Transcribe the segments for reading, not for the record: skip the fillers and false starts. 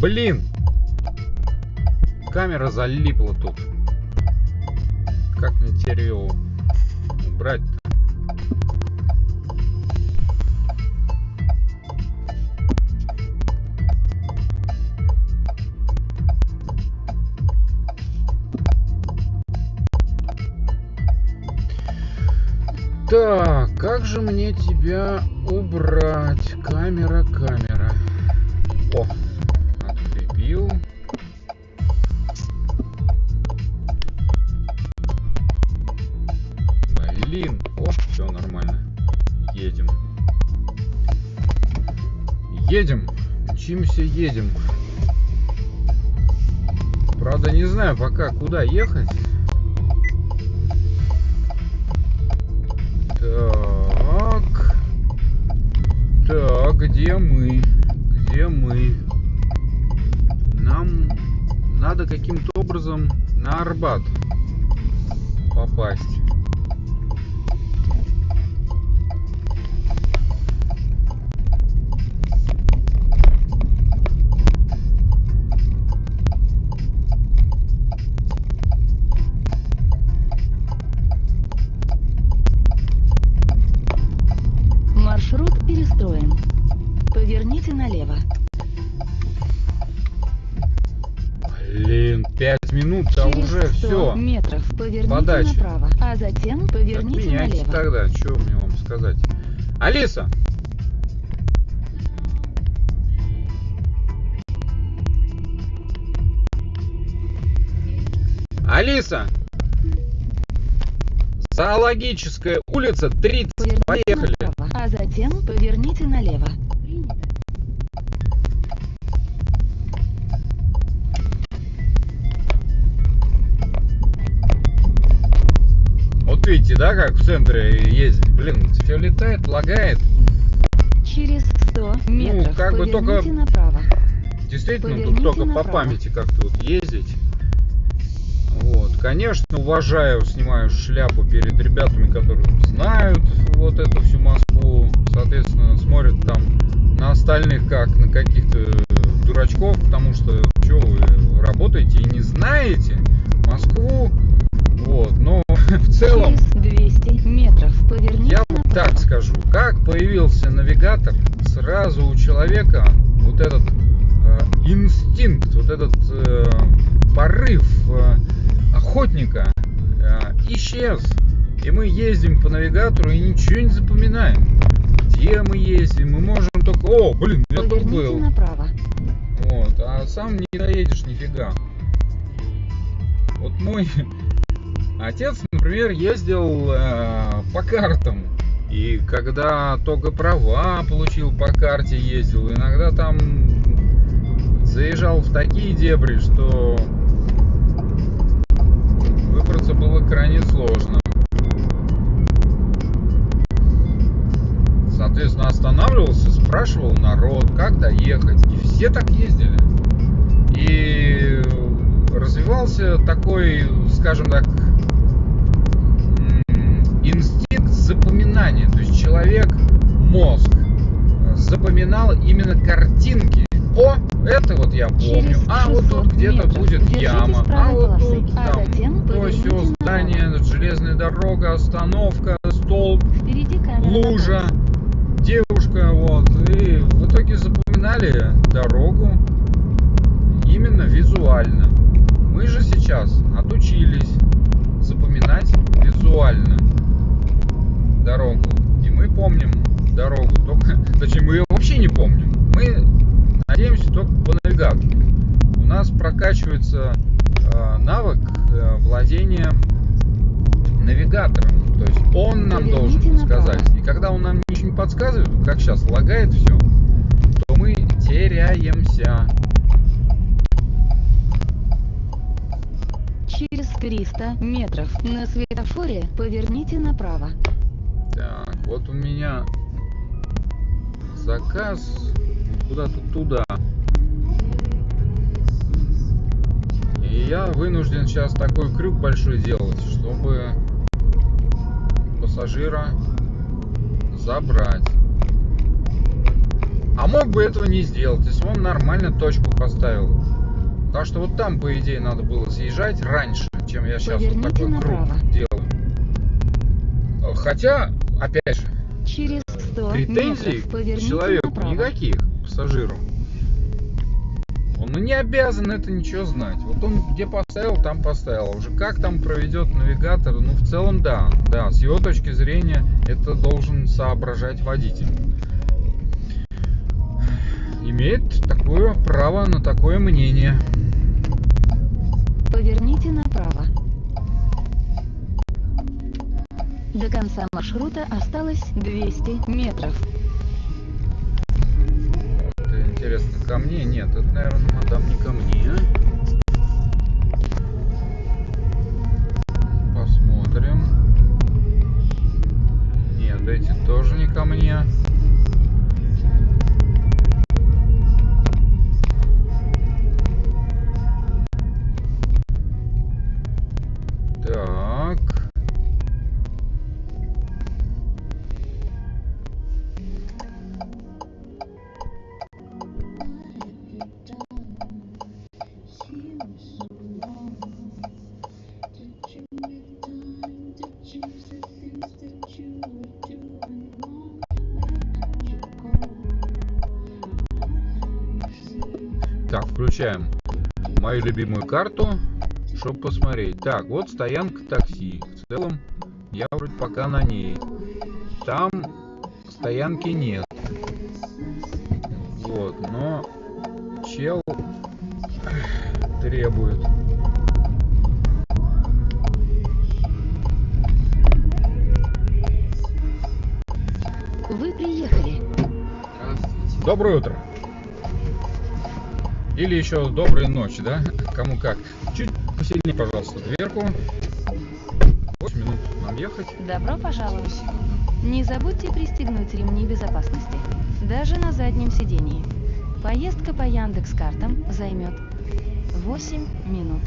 блин! Камера залипла тут. Как мне теперь ее убрать-то? Так, как же мне тебя убрать? Камера. О, открепил. Блин, о, все нормально. Едем, мчимся, едем. Правда, не знаю пока, куда ехать. Так, где мы? Нам надо каким-то образом на Арбат попасть. Маршрут перестроен. Поверните налево. Блин, 5 минут, а Через уже 100 все. метров поверните Подача. направо, а затем поверните Меняйте налево. тогда, что мне вам сказать? Алиса! Алиса! Зоологическая улица 30. Поверните Поехали. направо, а затем поверните налево. Вот видите, да, как в центре ездить? Блин, все летает, лагает. Через 100 метров как бы поверните только- направо. Действительно, тут Поверните только по направо. памяти как-то вот ездить. Вот, конечно, уважаю, снимаю шляпу перед ребятами, которые знают вот эту всю Москву. Соответственно, смотрят там на остальных как на каких-то дурачков, потому что что вы работаете и не знаете Москву. Вот, но в целом Через 200 метров поверните я вот направо. так скажу, как появился навигатор, сразу у человека вот этот инстинкт, вот этот порыв охотника исчез. И мы ездим по навигатору и ничего не запоминаем. Где мы ездим, мы можем только, о, блин, я тут Поверните был. направо. Вот, а сам не доедешь нифига. Вот мой отец, например, ездил по картам. И когда только права получил, по карте ездил, иногда там заезжал в такие дебри, что выбраться было крайне сложно. Соответственно, останавливался, спрашивал народ, как доехать. И все так ездили. И развивался такой, скажем так, инстинкт запоминания. То есть человек, мозг, запоминал именно картинки. О, это вот я помню. Через А вот 600 тут где-то метров будет держитесь яма. А правой вот полосы, тут а там затем то все поверните здание, железная дорога, остановка, столб, Впереди камера. лужа, девушка, вот. И в итоге запоминали дорогу именно визуально. Мы же сейчас отучились запоминать визуально дорогу. И мы помним дорогу, только, точнее, мы ее вообще не помним. Мы надеемся только по навигатору. У нас прокачивается навык владения навигатором. То есть он нам Поверните должен направо. подсказать. И когда он нам ничего не подсказывает, как сейчас лагает все, то мы теряемся. Через 300 метров на светофоре поверните направо. Так, вот у меня заказ куда-то туда. И я вынужден сейчас такой крюк большой делать, чтобы пассажира забрать. А мог бы этого не сделать, если он нормально точку поставил. Так что вот там, по идее, надо было съезжать раньше, чем я сейчас вот Поверните такой круг направо. делаю. Хотя, опять же, Через 100 претензий метров к поверните человеку направо. никаких, к пассажиру. Он не обязан это ничего знать. Вот он где поставил, там поставил. Уже как там проведет навигатор, ну в целом да. Да, с его точки зрения это должен соображать водитель. Имеет такое право на такое мнение. Поверните направо. До конца маршрута осталось 200 метров. Это интересно, ко мне? Нет, это, наверное, мадам, не ко мне. Посмотрим. Нет, эти тоже не ко мне. Так. Так, включаем мою любимую карту, чтобы посмотреть. Так, вот стоянка такси. В целом, я вроде пока на ней. Там стоянки нет. Вот, но чел требует. Вы приехали. Здравствуйте. Доброе утро. Или еще доброй ночи, да? Кому как. Чуть посильнее, пожалуйста, дверку. 8 минут нам ехать. Добро пожаловать. Не забудьте пристегнуть ремни безопасности. Даже на заднем сидении. Поездка по Яндекс.Картам займет 8 минут.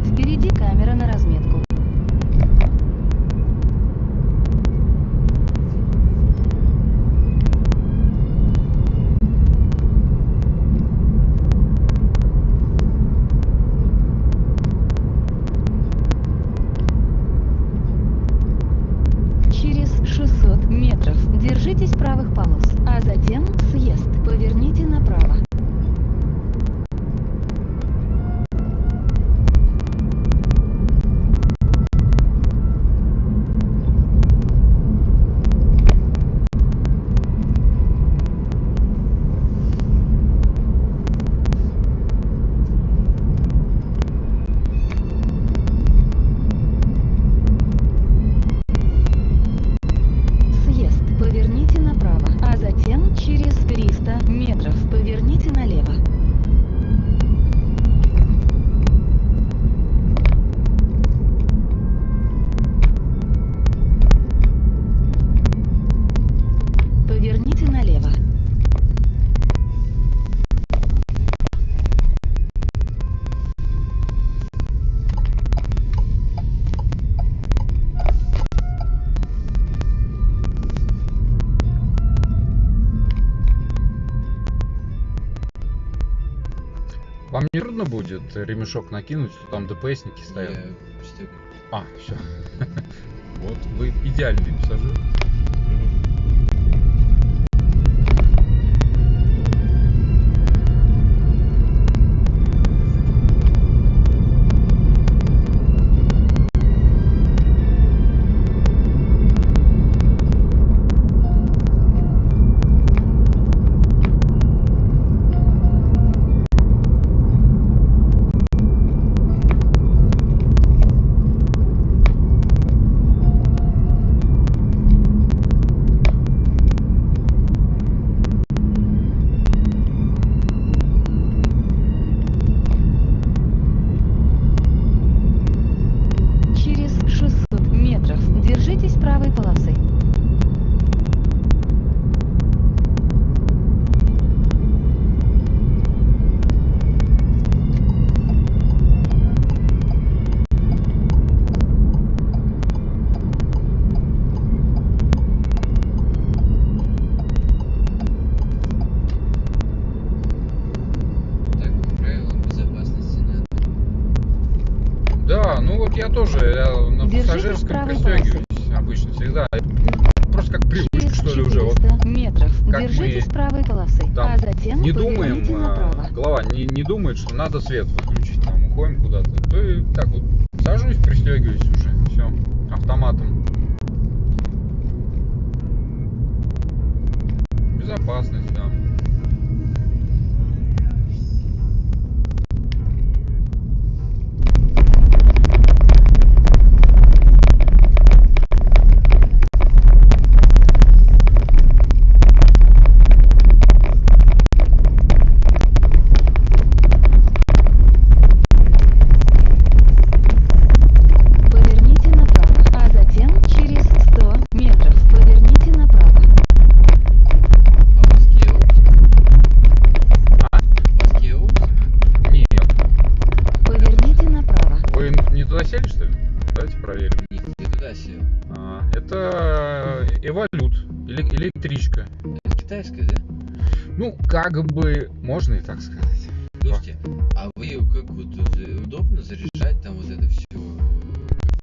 Впереди камера на разметку. Через 600 метров держитесь правых полос, а затем съезд. Поверните направо. Съезд. Поверните направо, а затем через 300 метров поверните налево. Поверните налево. Вам не трудно будет ремешок накинуть, там ДПСники стоят? Я пристегну. А, все. Вот вы идеальный пассажир. тоже на Держитесь пассажирском правой пристегиваюсь обычно всегда. Просто как привычка, Через что ли, уже. Вот 400 метров как держитесь мы правой полосы, там а затем не думаем, поверните направо. голова не думает, что надо свет выключить, там уходим куда-то, то и так вот сажусь, пристегиваюсь уже, все, автоматом. Безопасность, да. Поверните направо, а затем через 100 метров поверните направо. А в Москве оптика? А? В Москве оптика? Нет. Поверните направо. Вы не туда сели, что ли? Давайте проверим. Не туда сел. Это Эволют, электричка. Это китайская, да? Ну, как бы, можно и так сказать. Слушайте, а вы как вот удобно заряжать там вот это все?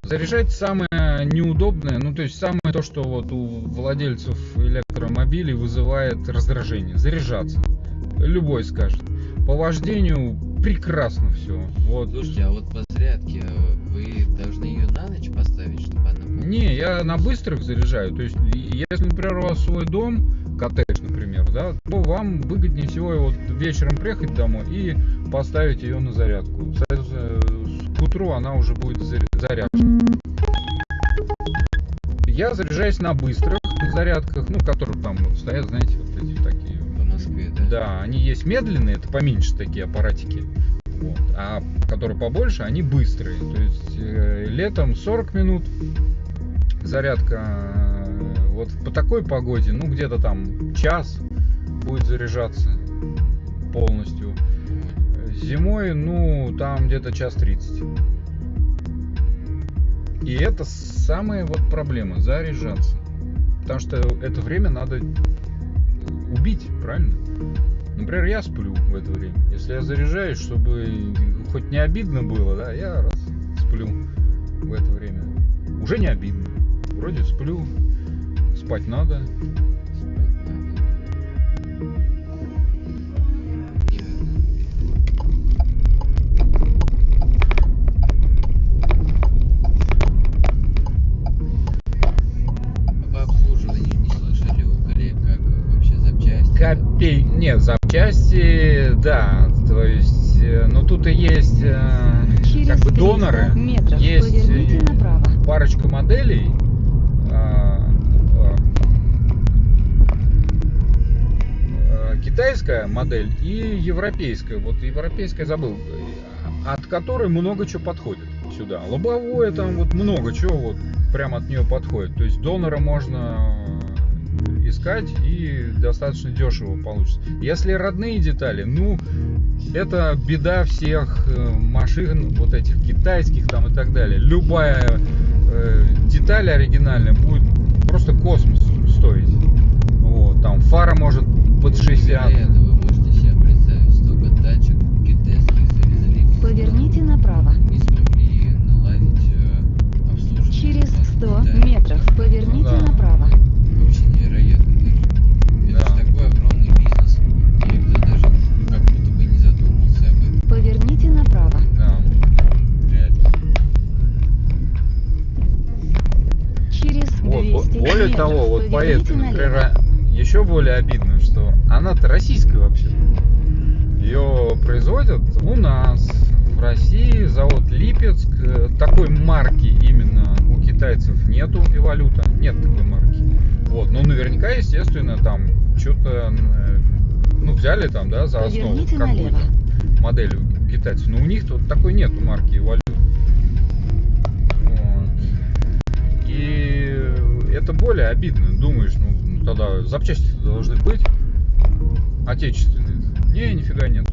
Заряжать самое неудобное, ну то есть самое то, что вот у владельцев электромобилей вызывает раздражение. Заряжаться. Любой скажет. По вождению прекрасно все. Вот. Слушайте, а вот по зарядке вы должны ее на ночь поставить, чтобы она была? Не, я на быстрых заряжаю. То есть, если, например, у вас свой дом, коттедж, например, да, то вам выгоднее всего вот вечером приехать домой и поставить ее на зарядку. К утру она уже будет заряжена. Я заряжаюсь на быстрых зарядках, ну, которые там вот стоят, знаете, вот эти такие. По Москве, да? Да, они есть медленные, это поменьше такие аппаратики. Вот. А которые побольше, они быстрые. То есть летом 40 минут зарядка. Вот по такой погоде, ну где-то там час будет заряжаться полностью. Зимой, ну там где-то час 30. И это самая вот проблема, заряжаться. Потому что это время надо убить, правильно? Например, я сплю в это время. Если я заряжаюсь, чтобы хоть не обидно было, да, я раз сплю в это время. Уже не обидно. Вроде сплю, спать надо. Нет, запчасти, да, то есть, ну тут и есть как бы доноры, метров есть поверните направо. парочка моделей, китайская модель и европейская, вот европейская забыл, от которой много чего подходит сюда, лобовое там вот много чего вот прямо от нее подходит, то есть донора можно искать и достаточно дешево получится. Если родные детали, ну это беда всех машин вот этих китайских там и так далее. Любая деталь оригинальная будет просто космос стоить. Вот, там фара может под 60. Вы можете себе представить, столько тачек китайских завезли. Поверните направо. Не смогли наладить обслуживание. Через 100 метров поверните Да. направо. Вообще невероятно даже. Это Да. же такой огромный бизнес. И никто даже как будто бы не задумался об этом. Поверните направо. Да. Реально. Через 200 Вот, более метров того, вот поверните поэтому, например, налево. еще более обидно, что она-то российская вообще. Ее производят у нас, в России, завод Липецк. Такой марки именно у китайцев нету, Эволюта, нет такой марки. Вот, но наверняка, естественно, там что-то, ну, взяли там, да, за основу Поверните какую-то налево. модель у китайцев. Но у них тут такой нету марки Эволюта. Вот. И это более обидно. Думаешь, ну тогда запчасти должны быть отечественные. Не, нифига нет.